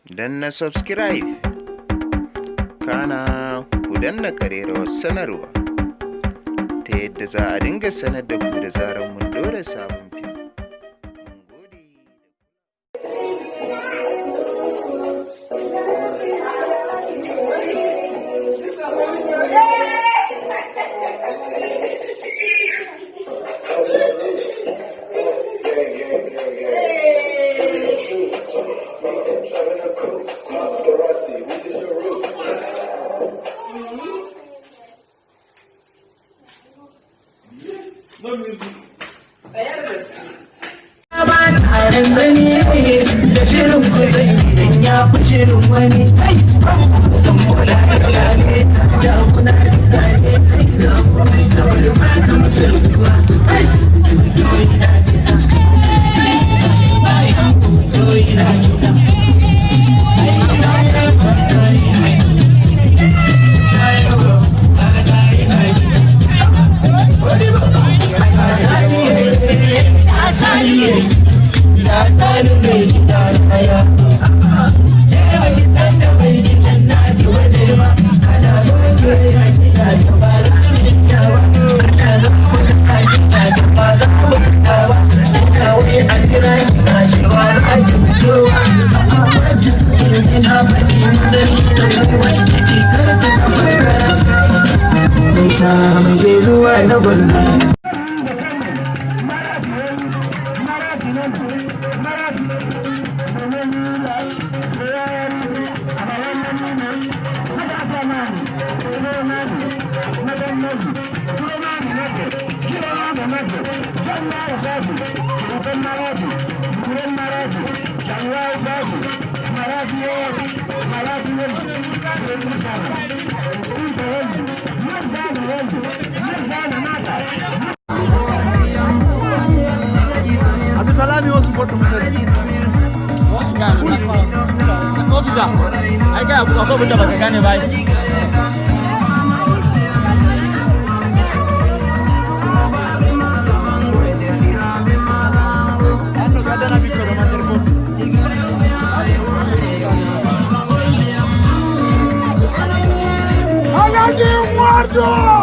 danna subscribe, kana ku danna ƙararrawar sanarwa ta yadda za a dinga sanar da ku da zarar mun ɗora sabon fim. Da shirin kuzai idan ya fi shirin wani zan mola ne da kuna da zane sai zamu mai kamar mata musulma mai zuwa na gwamna Salami wasu kotu musari. Officer, ai ga abu abin da baka gane ba. Hanno ga dana biko da mandar kofi. Alhaji Wardo!